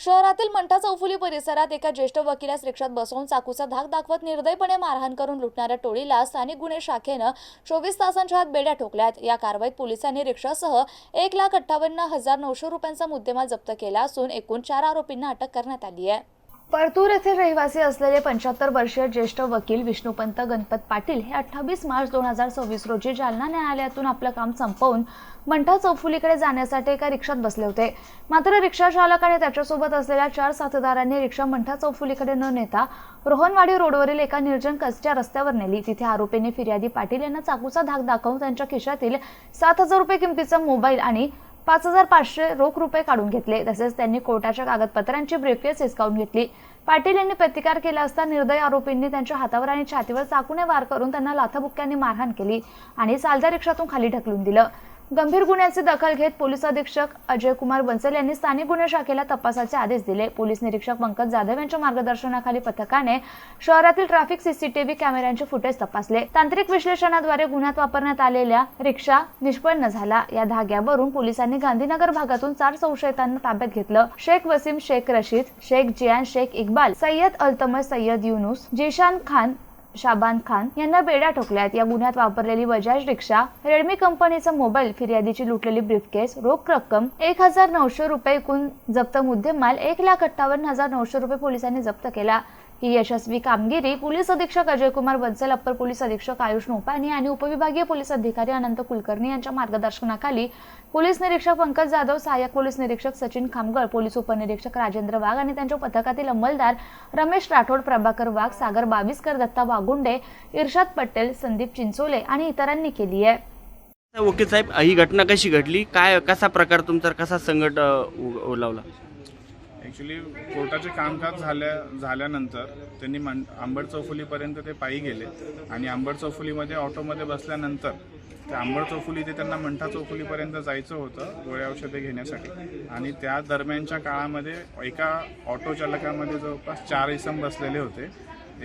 शहरातील मंठा चौफुली परिसरात एका ज्येष्ठ वकिलास रिक्षात बसवून चाकूचा धाक दाखवत निर्दयपणे मारहाण करून लुटणाऱ्या टोळीला स्थानिक गुन्हे शाखेनं 24 तासांच्या आत बेड्या ठोकल्यात। या कारवाईत पोलिसांनी रिक्षासह 1,58,900 रुपयांचा मुद्देमाल जप्त केला असून एकूण 4 आरोपींना अटक करण्यात आली आहे। परतूर येथील रहिवासी असलेले 75 वर्षीय ज्येष्ठ वकील विष्णुपंत गणपत पाटील हे 28 मार्च 2026 रोजी जालना न्यायालयातून आपलं काम संपवून मंठा चौफुलीकडे जाण्यासाठी एका रिक्षात बसले होते। मात्र रिक्षा चालक आणि त्याच्यासोबत असलेल्या 4 साथीदारांनी रिक्षा मंठा चौफुलीकडे न नेता रोहनवाडी रोडवरील एका निर्जन कच्च्या रस्त्यावर नेली। तिथे आरोपींनी फिर्यादी पाटील यांना चाकूचा धाक दाखवून त्यांच्या खिशातील 7,000 रुपये किमतीचा मोबाईल आणि 5,500 रोख रुपये काढून घेतले। तसेच त्यांनी कोर्टाच्या कागदपत्रांची ब्रीफकेस हिसकावून घेतली। पाटील यांनी प्रतिकार केला असता निर्दय आरोपींनी त्यांच्या हातावर आणि छातीवर चाकूने वार करून त्यांना लाथाबुक्क्यांनी मारहाण केली आणि चालत्या रिक्षातून खाली ढकलून दिलं। गंभीर गुन्ह्याची दखल घेत पोलीस अधीक्षक अजय कुमार बन्सल यांनी स्थानिक गुन्हे शाखेला तपासाचे आदेश दिले। पोलीस निरीक्षक पंकज जाधव यांच्या मार्गदर्शनाखाली पथकाने शहरातील ट्रॅफिक सीसीटीव्ही कॅमेऱ्यांचे फुटेज तपासले। तांत्रिक विश्लेषणाद्वारे गुन्ह्यात वापरण्यात आलेल्या रिक्षा निष्पन्न झाला। या धाग्यावरून पोलिसांनी गांधीनगर भागातून 4 संशयितांना ताब्यात घेतलं। शेख वसीम, शेख रशीद, शेख जियान, शेख इक्बाल, सय्यद अल्तमश, सय्यद युनुस, जीशान खान, शाबान खान यांना बेड्या ठोकल्यात। या गुन्ह्यात वापरलेली बजाज रिक्षा, रेडमी कंपनीचा मोबाईल, फिर्यादीची लुटलेली ब्रीफकेस, रोख रक्कम 1,900 रुपये एकूण जप्त मुद्देमाल 1,58,900 रुपये पोलिसांनी जप्त केला। ही यशस्वी कामगिरी पोलीस अधीक्षक अजय कुमार बन्सल, अप्पर पोलीस अधीक्षक आयुष नोपानी आणि उपविभागीय पोलीस अधिकारी अनंत कुलकर्णी यांच्या मार्गदर्शनाखाली पोलीस निरीक्षक पंकज जाधव, सहाय्यक पोलीस निरीक्षक सचिन खामगळ, पोलीस उपनिरीक्षक राजेंद्र वाघ आणि त्यांच्या पथकातील अंमलदार रमेश राठोड, प्रभाकर वाघ, सागर बाविस्कर, दत्ता वागुंडे, इर्शाद पटेल, संदीप चिंचोले आणि इतरांनी केली आहे। वकील साहेब, ही घटना कशी घडली, काय कसा प्रकार तुमचा कसा संकट ओलावला? ॲक्च्युली कोर्टाचे कामकाज झाल्यानंतर त्यांनी अंबड चौफुलीपर्यंत ते पायी गेले आणि अंबड चौफुलीमध्ये ऑटोमध्ये बसल्यानंतर ते अंबड चौफुली ते त्यांना मंठा चौफुलीपर्यंत जायचं होतं गोळ्या औषधे घेण्यासाठी आणि त्या दरम्यानच्या काळामध्ये एका ऑटो चालकामध्ये जवळपास 4 इसम बसलेले होते।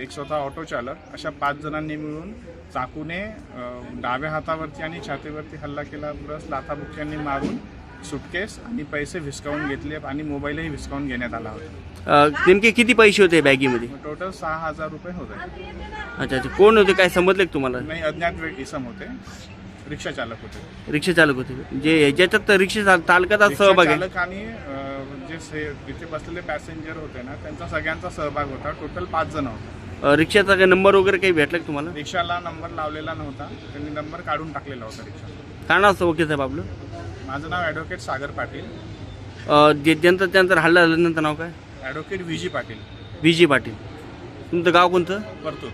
एक स्वतः ऑटो चालक, अशा 5 जणांनी मिळून चाकूने डाव्या हातावरती आणि छातीवरती हल्ला केला, प्लस लाथाबुक्क्यांनी मारून सुटकेस आणि पैसे हिसकावून घेतले आणि मोबाईलही हिसकावून घेण्यात आला होता। नेमके किती पैसे होते बॅगीमध्ये? टोटल 6,000 रुपये होते। अच्छा अच्छा, कोण होते, काय समजले तुम्हाला? नाही, अज्ञात इसम होते, रिक्षा चालक होते। रिक्षा चालक होते जे ज्याच्यात रिक्षा चालकाचा सहभाग आहे? चालक आणि जे तिथे बसलेले पॅसेंजर होते ना, त्यांचा सगळ्यांचा सहभाग होता। टोटल 5 जण होते। रिक्षाचा काही नंबर वगैरे काही भेटला का तुम्हाला? रिक्षाला नंबर लावलेला नव्हता, त्यांनी नंबर काढून टाकलेला होता रिक्षा। काय नाव असतं वकील साहेब आपलं? माझं नाव ॲडव्होकेट सागर पाटील। ज्यांचं हल्ला झाल्यानंतर नाव काय? ॲडव्होकेट व्ही जी पाटील। व्ही जी पाटील। तुमचं गाव कोणतं? परतूर।